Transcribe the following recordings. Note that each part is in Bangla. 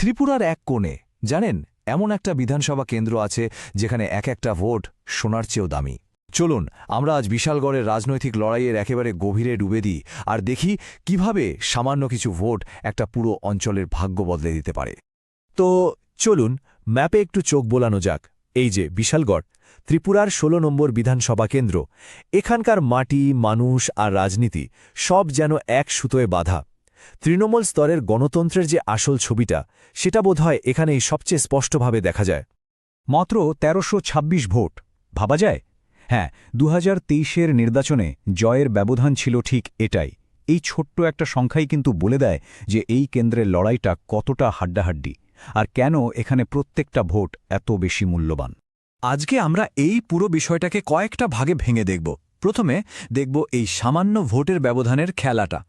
ত্রিপুরার এক কোণে জানেন এমন একটা বিধানসভা কেন্দ্র আছে যেখানে এক একটা ভোট সোনার চেয়েও দামি। চলুন আমরা আজ বিশালগড়ের রাজনৈতিক লড়াইয়ের একেবারে গভীরে ডুবে দিই আর দেখি কিভাবে সামান্য কিছু ভোট একটা পুরো অঞ্চলের ভাগ্য বদলে দিতে পারে। তো চলুন ম্যাপে একটু চোখ বোলানো যাক। এই যে বিশালগড়, ত্রিপুরার ১৬ নম্বর বিধানসভা কেন্দ্র। এখানকার মাটি, মানুষ আর রাজনীতি সব যেন এক সুতোয় বাঁধা। তৃণমূল স্তরের গণতন্ত্রের যে আসল ছবিটা, সেটা বোধহয় এখানেই সবচেয়ে স্পষ্টভাবে দেখা যায়। মাত্র ১৩২৬ ভোট, ভাবা যায়? হ্যাঁ, ২০২৩-এর নির্বাচনে জয়ের ব্যবধান ছিল ঠিক এটাই। এই ছোট্ট একটা সংখ্যাই কিন্তু বলে দেয় যে এই কেন্দ্রের লড়াইটা কতটা হাড্ডাহাড্ডি, আর কেন এখানে প্রত্যেকটা ভোট এত বেশি মূল্যবান। আজকে আমরা এই পুরো বিষয়টাকে কয়েকটা ভাগে ভেঙে দেখব। প্রথমে দেখব এই সামান্য ভোটের ব্যবধানের খেলাটা,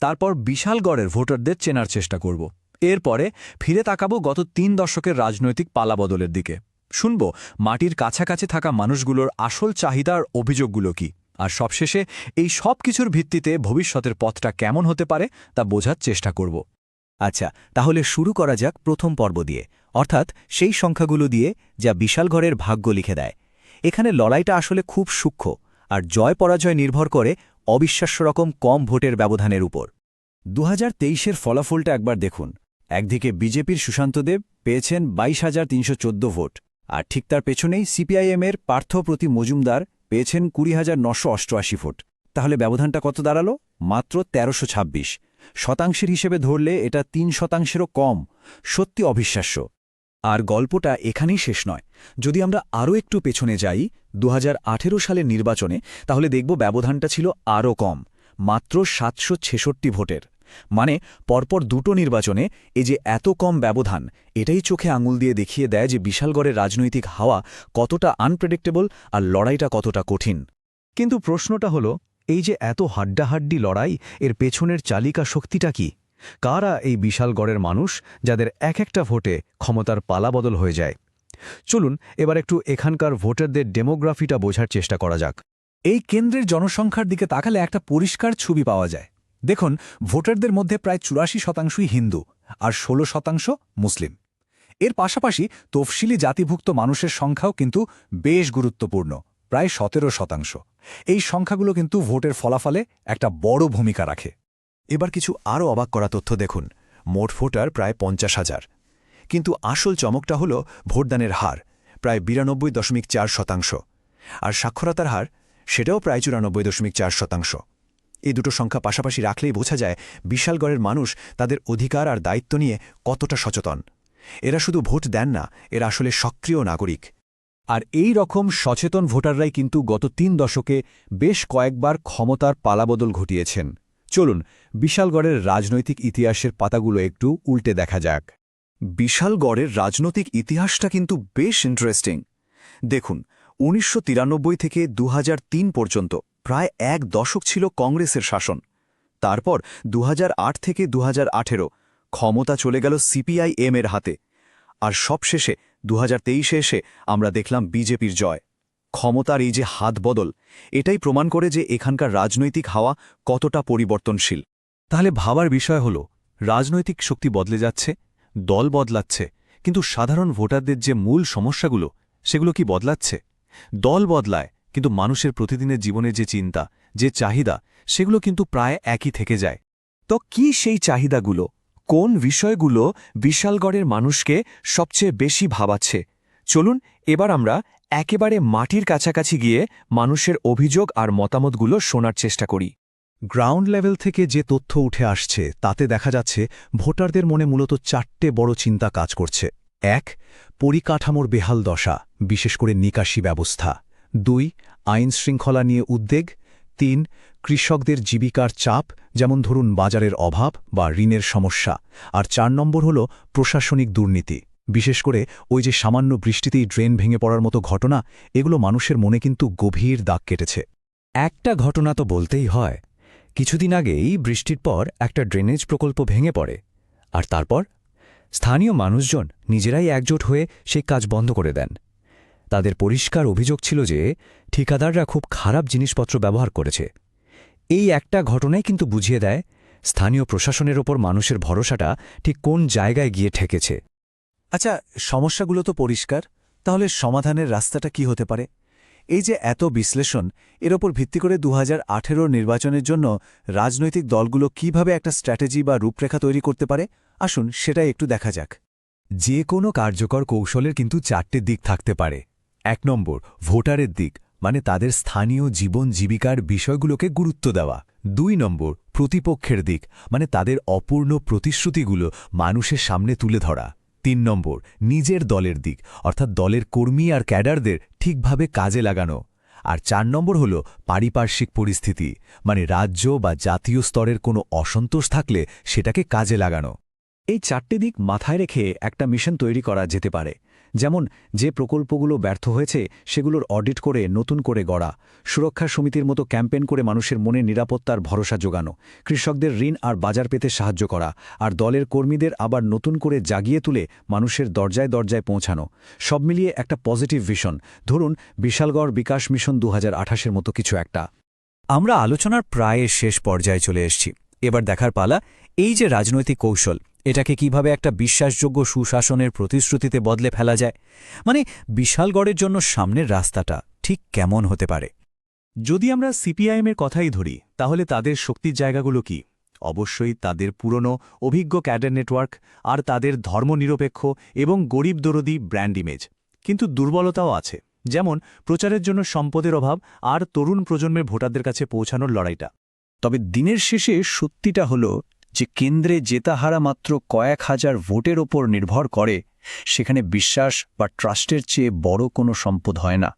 তারপর বিশালগড়ের ভোটারদের চেনার চেষ্টা করব। এরপরে ফিরে তাকাবো গত ৩ দশকের রাজনৈতিক পালাবদলের দিকে। শুনব মাটির কাছাকাছি থাকা মানুষগুলোর আসল চাহিদা আর অভিযোগগুলো কি, আর সবশেষে এই সব কিছুর ভিত্তিতে ভবিষ্যতের পথটা কেমন হতে পারে তা বোঝার চেষ্টা করব। আচ্ছা, তাহলে শুরু করা যাক প্রথম পর্ব দিয়ে, অর্থাৎ সেই সংখ্যাগুলো দিয়ে যা বিশালগড়ের ভাগ্য লিখে দেয়। এখানে লড়াইটা আসলে খুব সূক্ষ্ম, আর জয় পরাজয় নির্ভর করে অবিশ্বাস্য রকম কম ভোটের ব্যবধানের উপর। ২০২৩-এর ফলাফলটা একবার দেখুন। একদিকে বিজেপির সুশান্ত দেব পেয়েছেন ২২,৩১৪ ভোট, আর ঠিক তার পেছনেই সিপিআইএমের পার্থপ্রতি মজুমদার পেয়েছেন ২০,৯৮৮ ভোট। তাহলে ব্যবধানটা কত দাঁড়ালো? মাত্র ১৩২৬। শতাংশের হিসেবে ধরলে এটা ৩%-এরও কম। সত্যি অবিশ্বাস্য। আর গল্পটা এখানেই শেষ নয়। যদি আমরা আরও একটু পেছনে যাই ২০১৮ সালের নির্বাচনে, তাহলে দেখব ব্যবধানটা ছিল আরও কম, মাত্র ৭৬৬ ভোটের। মানে পরপর দুটো নির্বাচনে এই যে এত কম ব্যবধান, এটাই চোখে আঙুল দিয়ে দেখিয়ে দেয় যে বিশালগড়ের রাজনৈতিক হাওয়া কতটা আনপ্রেডিক্টেবল আর লড়াইটা কতটা কঠিন। কিন্তু প্রশ্নটা হলো, এই যে এত হাড্ডাহাড্ডি লড়াই, এর পেছনের চালিকা শক্তিটা কি? কারা এই বিশালগড়ের মানুষ যাদের এক একটা ভোটে ক্ষমতার পালাবদল হয়ে যায়? চলুন এবার একটু এখানকার ভোটারদের ডেমোগ্রাফিটা বোঝার চেষ্টা করা যাক। এই কেন্দ্রের জনসংখ্যার দিকে তাকালে একটা পরিষ্কার ছবি পাওয়া যায়। দেখুন, ভোটারদের মধ্যে প্রায় ৮৪% হিন্দু আর ১৬% মুসলিম। এর পাশাপাশি তফসিলি জাতিভুক্ত মানুষের সংখ্যাও কিন্তু বেশ গুরুত্বপূর্ণ, প্রায় ১৭%। এই সংখ্যাগুলো কিন্তু ভোটের ফলাফলে একটা বড় ভূমিকা রাখে। এবার কিছু আরও অবাক করা তথ্য দেখুন। মোট ভোটার প্রায় ৫০,০০০, কিন্তু আসল চমকটা হল ভোটদানের হার, প্রায় ৯২.৪%, আর সাক্ষরতার হার সেটাও প্রায় ৯৪.৪%। এই দুটো সংখ্যা পাশাপাশি রাখলেই বোঝা যায় বিশালগড়ের মানুষ তাদের অধিকার আর দায়িত্ব নিয়ে কতটা সচেতন। এরা শুধু ভোট দেন না, এরা আসলে সক্রিয় নাগরিক। আর এই রকম সচেতন ভোটাররাই কিন্তু গত ৩ দশকে বেশ কয়েকবার ক্ষমতার পালাবদল ঘটিয়েছেন। চলুন বিশালগড়ের রাজনৈতিক ইতিহাসের পাতাগুলো একটু উল্টে দেখা যাক। বিশালগড়ের রাজনৈতিক ইতিহাসটা কিন্তু বেশ ইন্টারেস্টিং। দেখুন, ১৯৯৩ থেকে ২০০৩ পর্যন্ত প্রায় এক দশক ছিল কংগ্রেসের শাসন। তারপর ২০০৮ থেকে ২০১৮ ক্ষমতা চলে গেল সিপিআইএম-এর হাতে। আর সবশেষে ২০২৩-এ এসে আমরা দেখলাম বিজেপির জয়। ক্ষমতার এই যে হাত বদল, এটাই প্রমাণ করে যে এখানকার রাজনৈতিক হাওয়া কতটা পরিবর্তনশীল। তাহলে ভাবার বিষয় হল, রাজনৈতিক শক্তি বদলে যাচ্ছে, দল বদলাচ্ছে, কিন্তু সাধারণ ভোটারদের যে মূল সমস্যাগুলো, সেগুলো কি বদলাচ্ছে? দল বদলায়, কিন্তু মানুষের প্রতিদিনের জীবনের যে চিন্তা, যে চাহিদা, সেগুলো কিন্তু প্রায় একই থেকে যায়। তো কি সেই চাহিদাগুলো? কোন বিষয়গুলো বিশালগড়ের মানুষকে সবচেয়ে বেশি ভাবাচ্ছে? চলুন এবার আমরা একেবারে মাটির কাছাকাছি গিয়ে মানুষের অভিযোগ আর মতামতগুলো শোনার চেষ্টা করি। গ্রাউন্ড লেভেল থেকে যে তথ্য উঠে আসছে তাতে দেখা যাচ্ছে ভোটারদের মনে মূলত ৪টে বড় চিন্তা কাজ করছে। ১. পরিকাঠামোর বেহাল দশা, বিশেষ করে নিকাশি ব্যবস্থা। ২. আইন শৃঙ্খলা নিয়ে উদ্বেগ। ৩. কৃষকদের জীবিকার চাপ, যেমন ধরুন বাজারের অভাব বা ঋণের সমস্যা। আর ৪ নম্বর হল প্রশাসনিক দুর্নীতি, বিশেষ করে ওই যে সামান্য বৃষ্টিতেই ড্রেন ভেঙে পড়ার মতো ঘটনা। এগুলো মানুষের মনে কিন্তু গভীর দাগ কেটেছে। একটা ঘটনা তো বলতেই হয়। কিছুদিন আগেই বৃষ্টির পর একটা ড্রেনেজ প্রকল্প ভেঙে পড়ে, আর তারপর স্থানীয় মানুষজন নিজেরাই একজোট হয়ে সেই কাজ বন্ধ করে দেন। তাদের পরিষ্কার অভিযোগ ছিল যে ঠিকাদাররা খুব খারাপ জিনিসপত্র ব্যবহার করেছে। এই একটা ঘটনাই কিন্তু বুঝিয়ে দেয় স্থানীয় প্রশাসনের ওপর মানুষের ভরসাটা ঠিক কোন জায়গায় গিয়ে ঠেকেছে। আচ্ছা, সমস্যাগুলো তো পরিষ্কার, তাহলে সমাধানের রাস্তাটা কি হতে পারে? এই যে এত বিশ্লেষণ, এর ওপর ভিত্তি করে 2018 নির্বাচনের জন্য রাজনৈতিক দলগুলো কিভাবে একটা স্ট্র্যাটেজি বা রূপরেখা তৈরি করতে পারে, আসুন সেটাই একটু দেখা যাক। যে কোনো কার্যকর কৌশলের কিন্তু 4টে দিক থাকতে পারে। 1 নম্বর, ভোটারের দিক, মানে তাদের স্থানীয় জীবন জীবিকার বিষয়গুলোকে গুরুত্ব দেওয়া। 2 নম্বর, প্রতিপক্ষের দিক, মানে তাদের অপূর্ণ প্রতিশ্রুতিগুলো মানুষের সামনে তুলে ধরা। 3 নম্বর, নিজের দলের দিক, অর্থাৎ দলের কর্মী আর ক্যাডারদের ঠিকভাবে কাজে লাগানো। আর 4 নম্বর হল পারিপার্শ্বিক পরিস্থিতি, মানে রাজ্য বা জাতীয় স্তরের কোনো অসন্তোষ থাকলে সেটাকে কাজে লাগানো। এই 4টে দিক মাথায় রেখে একটা মিশন তৈরি করা যেতে পারে। যেমন, যে প্রকল্পগুলো ব্যর্থ হয়েছে সেগুলোর অডিট করে নতুন করে গড়া, সুরক্ষা সমিতির মতো ক্যাম্পেইন করে মানুষের মনে নিরাপত্তার ভরসা জোগানো, কৃষকদের ঋণ আর বাজার পেতে সাহায্য করা, আর দলের কর্মীদের আবার নতুন করে জাগিয়ে তুলে মানুষের দরজায় দরজায় পৌঁছানো। সব মিলিয়ে একটা পজিটিভ ভিশন, ধরুন বিশালগড় বিকাশ মিশন 2028-এর মতো কিছু একটা। আমরা আলোচনার প্রায় শেষ পর্যায়ে চলে এসেছি। এবার দেখার পালা, এই যে রাজনৈতিক কৌশল, এটাকে কিভাবে একটা বিশ্বাসযোগ্য সুশাসনের প্রতিশ্রুতিতে বদলে ফেলা যায়। মানে বিশালগড়ের জন্য সামনের রাস্তাটা ঠিক কেমন হতে পারে? যদি আমরা সিপিআইএমের কথাই ধরি, তাহলে তাদের শক্তির জায়গাগুলো কি? অবশ্যই তাদের পুরনো অভিজ্ঞ ক্যাডার নেটওয়ার্ক আর তাদের ধর্মনিরপেক্ষ এবং গরিব দরদি ব্র্যান্ড ইমেজ। কিন্তু দুর্বলতাও আছে, যেমন প্রচারের জন্য সম্পদের অভাব আর তরুণ প্রজন্মের ভোটারদের কাছে পৌঁছানোর লড়াইটা। তবে দিনের শেষে সত্যিটা হল যে কেন্দ্রে জেতা হারা মাত্র কয়েক হাজার ভোটের ওপর নির্ভর করে, সেখানে বিশ্বাস বা ট্রাস্টের চেয়ে বড় কোনো সম্পদ হয় না।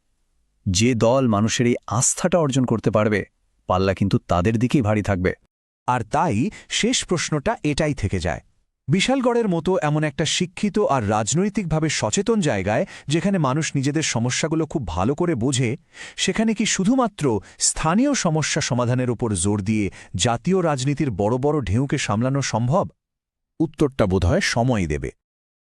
যে দল মানুষের এই আস্থাটা অর্জন করতে পারবে, পাল্লা কিন্তু তাদের দিকেই ভারী থাকবে। আর তাই শেষ প্রশ্নটা এটাই থেকে যায়, বিশালগড়ের মতো এমন একটা শিক্ষিত আর রাজনৈতিকভাবে সচেতন জায়গায়, যেখানে মানুষ নিজেদের সমস্যাগুলো খুব ভালো করে বোঝে, সেখানে কি শুধুমাত্র স্থানীয় সমস্যা সমাধানের উপর জোর দিয়ে জাতীয় রাজনীতির বড় বড় ঢেউকে সামলানো সম্ভব? উত্তরটা বোধহয় সময় দেবে।